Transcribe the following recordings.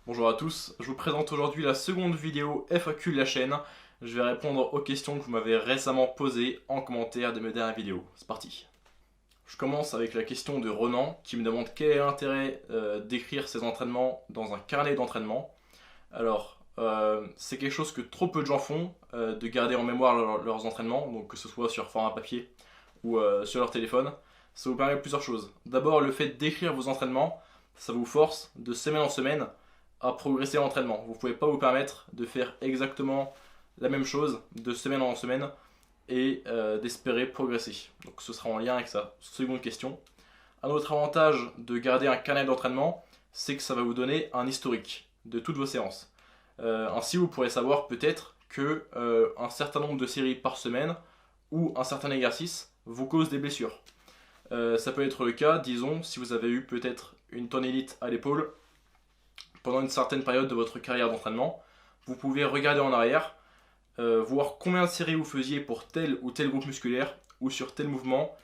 Bonjour à tous, je vous présente aujourd'hui la seconde vidéo FAQ de la chaîne. Je vais répondre aux questions que vous m'avez récemment posées en commentaire de mes dernières vidéos. C'est parti. Je commence avec la question de Ronan qui me demande quel est l'intérêt d'écrire ses entraînements dans un carnet d'entraînement. Alors, c'est quelque chose que trop peu de gens font, de garder en mémoire leurs entraînements, donc que ce soit sur format papier ou sur leur téléphone. Ça vous permet plusieurs choses. D'abord, le fait d'écrire vos entraînements, ça vous force de semaine en semaine à progresser à l'entraînement. Vous ne pouvez pas vous permettre de faire exactement la même chose de semaine en semaine et d'espérer progresser. Donc ce sera en lien avec sa seconde question. Un autre avantage de garder un carnet d'entraînement, c'est que ça va vous donner un historique de toutes vos séances. Ainsi, vous pourrez savoir peut-être que un certain nombre de séries par semaine ou un certain exercice vous cause des blessures. Ça peut être le cas, disons, si vous avez eu peut-être une tendinite à l'épaule pendant une certaine période de votre carrière d'entraînement. Vous pouvez regarder en arrière, voir combien de séries vous faisiez pour tel ou tel groupe musculaire ou sur tel mouvement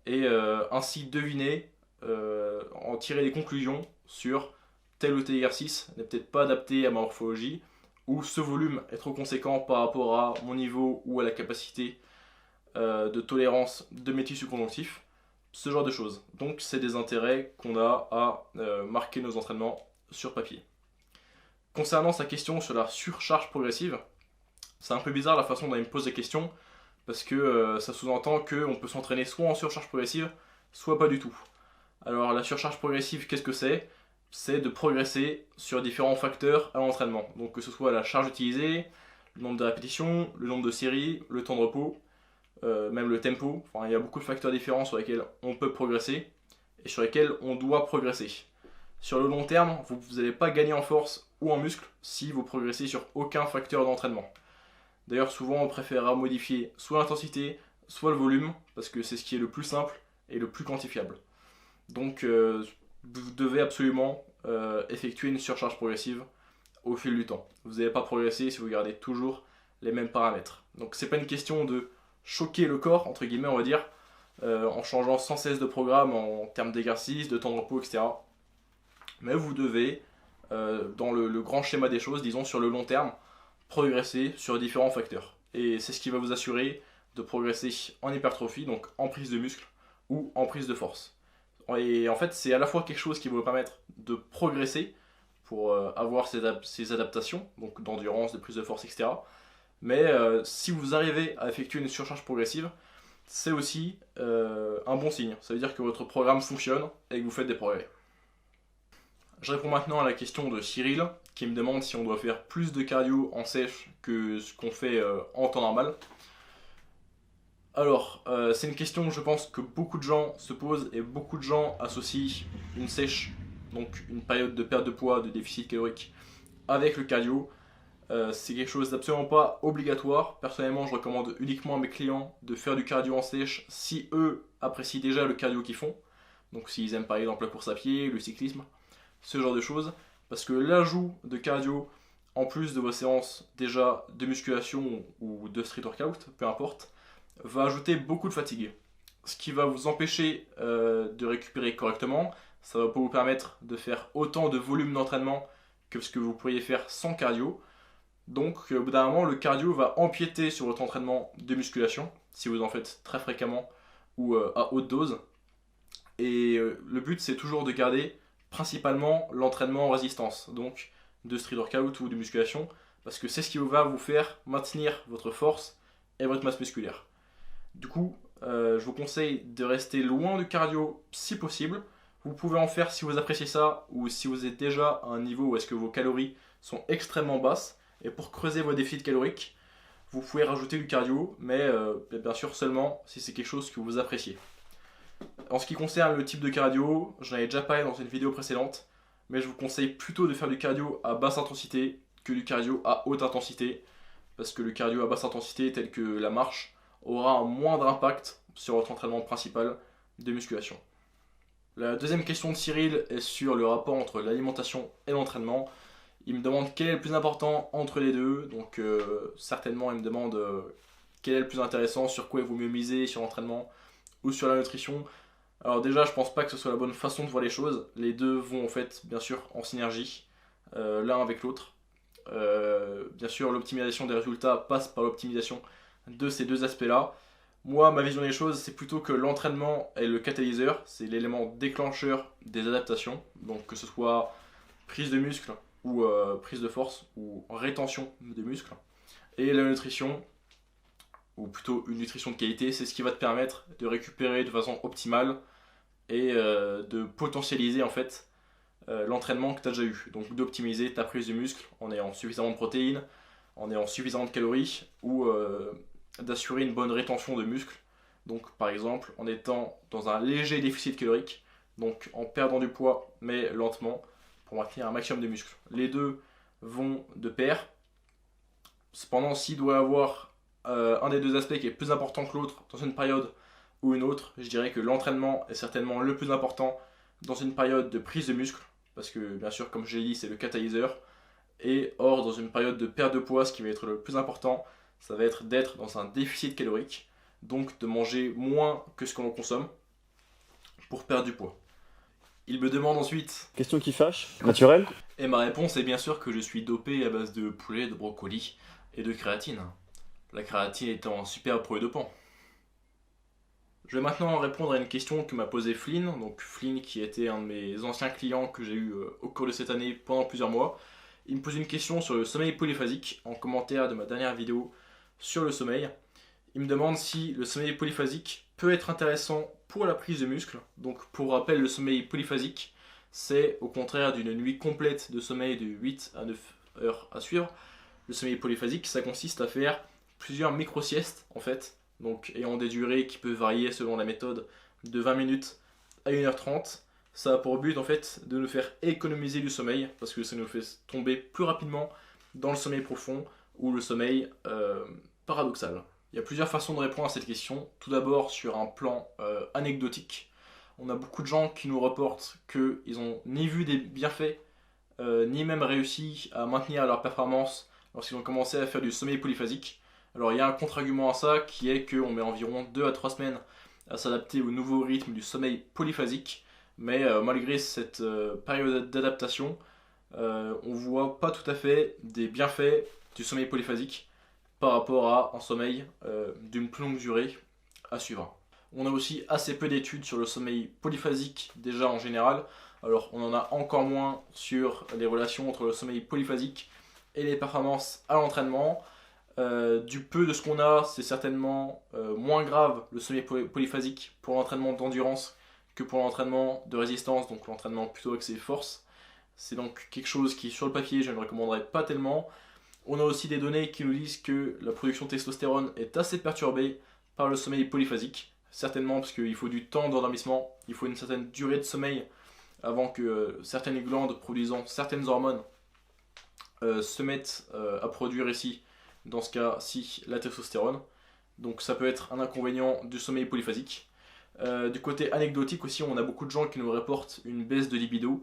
et ainsi deviner, en tirer des conclusions sur tel ou tel exercice n'est peut-être pas adapté à ma morphologie ou ce volume est trop conséquent par rapport à mon niveau ou à la capacité de tolérance de mes tissus conjonctifs, ce genre de choses. Donc c'est des intérêts qu'on a à marquer nos entraînements sur papier. Concernant sa question sur la surcharge progressive, c'est un peu bizarre la façon dont il me pose des questions parce que ça sous-entend qu'on peut s'entraîner soit en surcharge progressive, soit pas du tout. Alors la surcharge progressive, qu'est-ce que c'est? C'est de progresser sur différents facteurs à l'entraînement. Donc que ce soit la charge utilisée, le nombre de répétitions, le nombre de séries, le temps de repos, même le tempo. Enfin, il y a beaucoup de facteurs différents sur lesquels on peut progresser et sur lesquels on doit progresser. Sur le long terme, vous n'allez pas gagner en force ou en muscle si vous progressez sur aucun facteur d'entraînement. D'ailleurs, souvent on préférera modifier soit l'intensité, soit le volume, parce que c'est ce qui est le plus simple et le plus quantifiable. Donc vous devez absolument effectuer une surcharge progressive au fil du temps. Vous n'allez pas progresser si vous gardez toujours les mêmes paramètres. Donc c'est pas une question de choquer le corps, entre guillemets on va dire, en changeant sans cesse de programme en termes d'exercice, de temps de repos, etc. Mais vous devez, dans le grand schéma des choses, disons sur le long terme, progresser sur différents facteurs. Et c'est ce qui va vous assurer de progresser en hypertrophie, donc en prise de muscle ou en prise de force. Et en fait, c'est à la fois quelque chose qui va vous permettre de progresser pour avoir ces adaptations, donc d'endurance, de prise de force, etc. Mais si vous arrivez à effectuer une surcharge progressive, c'est aussi un bon signe. Ça veut dire que votre programme fonctionne et que vous faites des progrès. Je réponds maintenant à la question de Cyril qui me demande si on doit faire plus de cardio en sèche que ce qu'on fait en temps normal. Alors, c'est une question que je pense que beaucoup de gens se posent et beaucoup de gens associent une sèche, donc une période de perte de poids, de déficit calorique, avec le cardio. C'est quelque chose d'absolument pas obligatoire. Personnellement, je recommande uniquement à mes clients de faire du cardio en sèche si eux apprécient déjà le cardio qu'ils font. Donc s'ils aiment par exemple la course à pied, le cyclisme, ce genre de choses, parce que l'ajout de cardio en plus de vos séances déjà de musculation ou de street workout, peu importe, va ajouter beaucoup de fatigue. Ce qui va vous empêcher de récupérer correctement, ça va pas vous permettre de faire autant de volume d'entraînement que ce que vous pourriez faire sans cardio. Donc au bout d'un moment, le cardio va empiéter sur votre entraînement de musculation, si vous en faites très fréquemment ou à haute dose. Et le but c'est toujours de garder principalement l'entraînement en résistance, donc de street workout ou de musculation, parce que c'est ce qui va vous faire maintenir votre force et votre masse musculaire. Du coup, je vous conseille de rester loin du cardio si possible. Vous pouvez en faire si vous appréciez ça ou si vous êtes déjà à un niveau où est-ce que vos calories sont extrêmement basses. Et pour creuser vos déficits caloriques, vous pouvez rajouter du cardio, mais bien sûr seulement si c'est quelque chose que vous appréciez. En ce qui concerne le type de cardio, j'en avais déjà parlé dans une vidéo précédente, mais je vous conseille plutôt de faire du cardio à basse intensité que du cardio à haute intensité, parce que le cardio à basse intensité, tel que la marche, aura un moindre impact sur votre entraînement principal de musculation. La deuxième question de Cyril est sur le rapport entre l'alimentation et l'entraînement. Il me demande quel est le plus important entre les deux, donc certainement il me demande quel est le plus intéressant, sur quoi il vaut mieux miser, sur l'entraînement ou sur la nutrition. Alors déjà, je pense pas que ce soit la bonne façon de voir les choses. Les deux vont en fait, bien sûr, en synergie. l'un avec l'autre. Bien sûr, l'optimisation des résultats passe par l'optimisation de ces deux aspects-là. Moi, ma vision des choses, c'est plutôt que l'entraînement est le catalyseur, c'est l'élément déclencheur des adaptations. Donc que ce soit prise de muscle ou prise de force ou rétention de muscle. Et la nutrition, ou plutôt une nutrition de qualité, c'est ce qui va te permettre de récupérer de façon optimale et de potentialiser en fait l'entraînement que tu as déjà eu. Donc d'optimiser ta prise de muscle en ayant suffisamment de protéines, en ayant suffisamment de calories ou d'assurer une bonne rétention de muscle. Donc par exemple en étant dans un léger déficit calorique, donc en perdant du poids mais lentement pour maintenir un maximum de muscles. Les deux vont de pair. Cependant, s'il doit y avoir un des deux aspects qui est plus important que l'autre dans une période ou une autre, je dirais que l'entraînement est certainement le plus important dans une période de prise de muscle, parce que bien sûr, comme je l'ai dit, c'est le catalyseur. Et or, dans une période de perte de poids, ce qui va être le plus important, ça va être d'être dans un déficit calorique, donc de manger moins que ce que l'on consomme pour perdre du poids. Il me demande ensuite... Question qui fâche, naturel. Et ma réponse est bien sûr que je suis dopé à base de poulet, de brocoli et de créatine. La créatine étant un super produit dopant. Je vais maintenant répondre à une question que m'a posée Flynn, donc Flynn qui était un de mes anciens clients que j'ai eu au cours de cette année pendant plusieurs mois. Il me pose une question sur le sommeil polyphasique en commentaire de ma dernière vidéo sur le sommeil. Il me demande si le sommeil polyphasique peut être intéressant pour la prise de muscle. Donc pour rappel, le sommeil polyphasique, c'est au contraire d'une nuit complète de sommeil de 8 à 9 heures à suivre. Le sommeil polyphasique, ça consiste à faire plusieurs micro-siestes en fait, donc ayant des durées qui peuvent varier selon la méthode de 20 minutes à 1h30. Ça a pour but en fait de nous faire économiser du sommeil parce que ça nous fait tomber plus rapidement dans le sommeil profond ou le sommeil paradoxal. Il y a plusieurs façons de répondre à cette question. Tout d'abord sur un plan anecdotique. On a beaucoup de gens qui nous reportent qu'ils n'ont ni vu des bienfaits, ni même réussi à maintenir leur performance lorsqu'ils ont commencé à faire du sommeil polyphasique. Alors il y a un contre-argument à ça qui est qu'on met environ 2 à 3 semaines à s'adapter au nouveau rythme du sommeil polyphasique. Mais malgré cette période d'adaptation, on voit pas tout à fait des bienfaits du sommeil polyphasique par rapport à un sommeil d'une plus longue durée à suivre. On a aussi assez peu d'études sur le sommeil polyphasique déjà en général. Alors on en a encore moins sur les relations entre le sommeil polyphasique et les performances à l'entraînement. Du peu de ce qu'on a, c'est certainement moins grave le sommeil polyphasique pour l'entraînement d'endurance que pour l'entraînement de résistance, donc l'entraînement plutôt axé force. C'est donc quelque chose qui sur le papier je ne recommanderais pas tellement. On a aussi des données qui nous disent que la production de testostérone est assez perturbée par le sommeil polyphasique. Certainement parce qu'il faut du temps d'endormissement, il faut une certaine durée de sommeil avant que certaines glandes produisant certaines hormones se mettent à produire ici, dans ce cas-ci, la testostérone. Donc ça peut être un inconvénient du sommeil polyphasique. Du côté anecdotique aussi, on a beaucoup de gens qui nous reportent une baisse de libido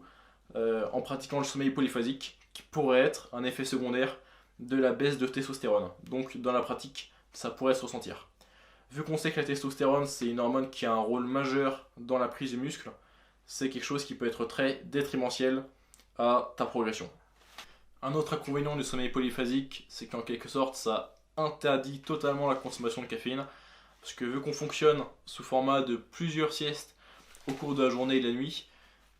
en pratiquant le sommeil polyphasique, qui pourrait être un effet secondaire de la baisse de testostérone. Donc dans la pratique, ça pourrait se ressentir. Vu qu'on sait que la testostérone, c'est une hormone qui a un rôle majeur dans la prise du muscle, c'est quelque chose qui peut être très détrimensiel à ta progression. Un autre inconvénient du sommeil polyphasique, c'est qu'en quelque sorte, ça interdit totalement la consommation de caféine, parce que vu qu'on fonctionne sous format de plusieurs siestes au cours de la journée et de la nuit,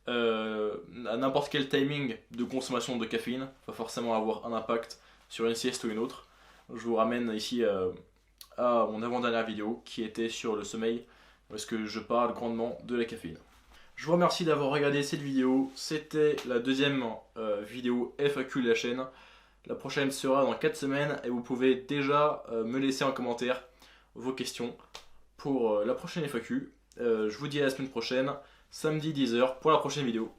à n'importe quel timing de consommation de caféine va forcément avoir un impact sur une sieste ou une autre. Je vous ramène ici à mon avant-dernière vidéo qui était sur le sommeil, parce que je parle grandement de la caféine. Je vous remercie d'avoir regardé cette vidéo. C'était la deuxième vidéo FAQ de la chaîne. La prochaine sera dans 4 semaines et vous pouvez déjà me laisser en commentaire vos questions pour la prochaine FAQ. Je vous dis à la semaine prochaine, samedi 10 h pour la prochaine vidéo.